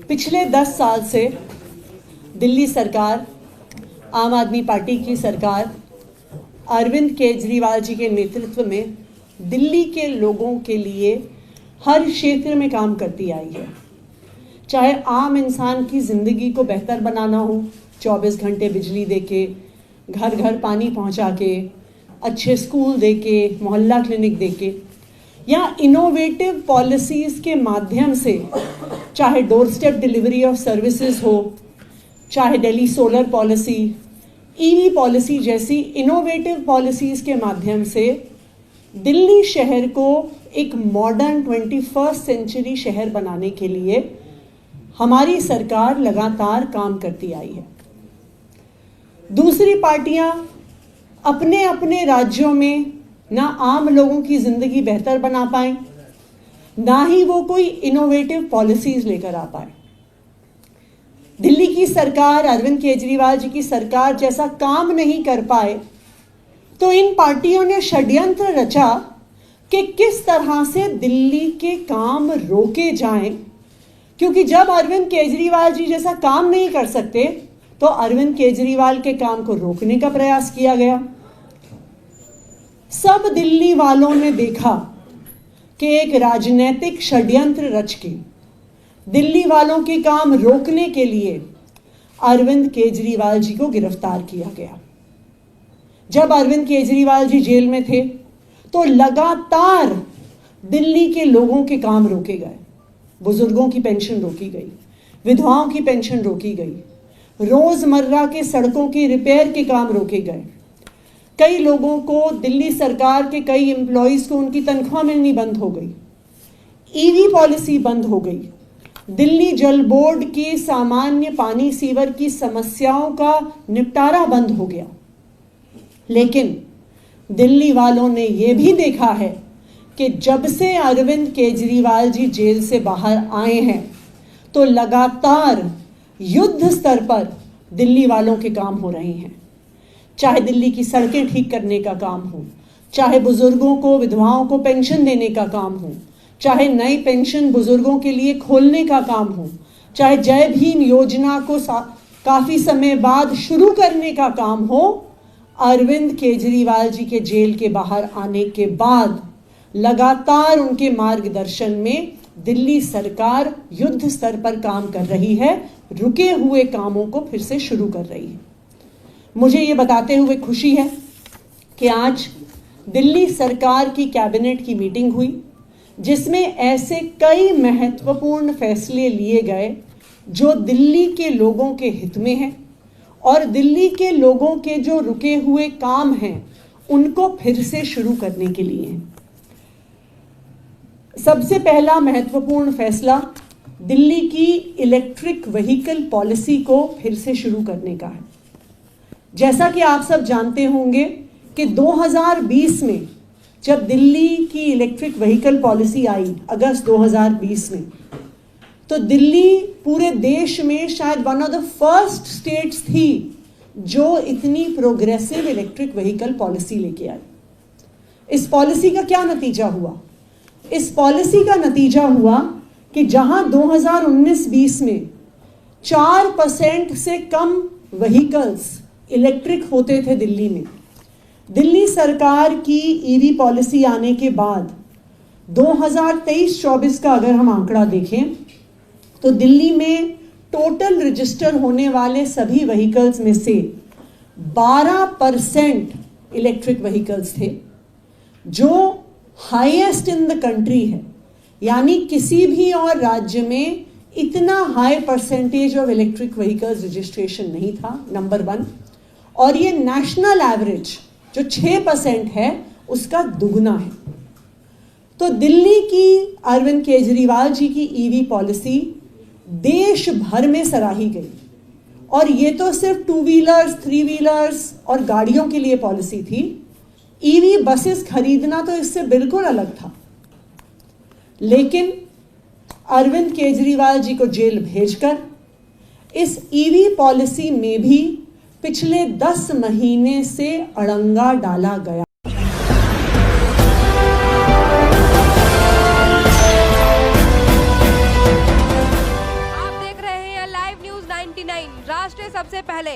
पिछले 10 साल से दिल्ली सरकार, आम आदमी पार्टी की सरकार, अरविंद केजरीवाल जी के नेतृत्व में दिल्ली के लोगों के लिए हर क्षेत्र में काम करती आई है। चाहे आम इंसान की ज़िंदगी को बेहतर बनाना हो, 24 घंटे बिजली देके, घर घर पानी पहुंचा के, अच्छे स्कूल देके, मोहल्ला क्लिनिक देके, या इनोवेटिव पॉलिसीज़ के माध्यम से, चाहे door step delivery of services हो, चाहे Delhi solar policy, EV policy जैसी इनोवेटिव पॉलिसीज़ के माध्यम से दिल्ली शहर को एक मॉडर्न 21st सेंचुरी शहर बनाने के लिए हमारी सरकार लगातार काम करती आई है। दूसरी पार्टियां अपने अपने राज्यों में ना आम लोगों की ज़िंदगी बेहतर बना पाएं, ना ही वो कोई इनोवेटिव पॉलिसीज़ लेकर आ पाए। दिल्ली की सरकार, अरविंद केजरीवाल जी की सरकार जैसा काम नहीं कर पाए तो इन पार्टियों ने षड्यंत्र रचा कि किस तरह से दिल्ली के काम रोके जाएं, क्योंकि जब अरविंद केजरीवाल जी जैसा काम नहीं कर सकते तो अरविंद केजरीवाल के काम को रोकने का प्रयास किया गया। सब दिल्ली वालों ने देखा कि एक राजनीतिक षड्यंत्र रच के दिल्ली वालों के काम रोकने के लिए अरविंद केजरीवाल जी को गिरफ्तार किया गया। जब अरविंद केजरीवाल जी जेल में थे तो लगातार दिल्ली के लोगों के काम रोके गए। बुजुर्गों की पेंशन रोकी गई, विधवाओं की पेंशन रोकी गई, रोजमर्रा के सड़कों के रिपेयर के काम रोके गए। कई लोगों को, दिल्ली सरकार के कई एम्प्लॉयज़ को उनकी तनख्वाह मिलनी बंद हो गई, ईवी पॉलिसी बंद हो गई, दिल्ली जल बोर्ड की सामान्य पानी सीवर की समस्याओं का निपटारा बंद हो गया। लेकिन दिल्ली वालों ने यह भी देखा है कि जब से अरविंद केजरीवाल जी जेल से बाहर आए हैं तो लगातार युद्ध स्तर पर दिल्ली वालों के काम हो रहे हैं। चाहे दिल्ली की सड़कें ठीक करने का काम हो, चाहे बुजुर्गों को, विधवाओं को पेंशन देने का काम हो, चाहे नई पेंशन बुजुर्गों के लिए खोलने का काम हो, चाहे जय भीम योजना को काफ़ी समय बाद शुरू करने का काम हो, अरविंद केजरीवाल जी के जेल के बाहर आने के बाद लगातार उनके मार्गदर्शन में दिल्ली सरकार युद्ध स्तर पर काम कर रही है, रुके हुए कामों को फिर से शुरू कर रही है। मुझे ये बताते हुए खुशी है कि आज दिल्ली सरकार की कैबिनेट की मीटिंग हुई जिसमें ऐसे कई महत्वपूर्ण फैसले लिए गए जो दिल्ली के लोगों के हित में हैं और दिल्ली के लोगों के जो रुके हुए काम हैं उनको फिर से शुरू करने के लिए। सबसे पहला महत्वपूर्ण फैसला दिल्ली की इलेक्ट्रिक व्हीकल पॉलिसी को फिर से शुरू करने का है। जैसा कि आप सब जानते होंगे कि 2020 में जब दिल्ली की इलेक्ट्रिक व्हीकल पॉलिसी आई, अगस्त 2020 में, तो दिल्ली पूरे देश में शायद one of the first states थी जो इतनी प्रोग्रेसिव इलेक्ट्रिक व्हीकल पॉलिसी लेके आई। इस पॉलिसी का क्या नतीजा हुआ? इस पॉलिसी का नतीजा हुआ कि जहां 2019-20 में 4% से कम व्हीकल्स इलेक्ट्रिक होते थे दिल्ली में, दिल्ली सरकार की ईवी पॉलिसी आने के बाद 2023-24 का अगर हम आंकड़ा देखें तो दिल्ली में टोटल रजिस्टर होने वाले सभी व्हीकल्स में से 12% इलेक्ट्रिक व्हीकल्स थे, जो हाईएस्ट इन द कंट्री है। यानी किसी भी और राज्य में इतना high percentage of electric vehicles registration नहीं था, नंबर 1। और ये नेशनल एवरेज जो 6% है उसका दुगना है। तो दिल्ली की अरविंद केजरीवाल जी की ईवी पॉलिसी देश भर में सराही गई। और ये तो सिर्फ 2 व्हीलर्स, 3 व्हीलर्स और गाड़ियों के लिए पॉलिसी थी। ईवी बसेस खरीदना तो इससे बिल्कुल अलग था। लेकिन अरविंद केजरीवाल जी को जेल भेजकर इस ईवी पॉलिसी में भी पिछले 10 महीने से अड़ंगा डाला गया। राष्ट्र सबसे पहले।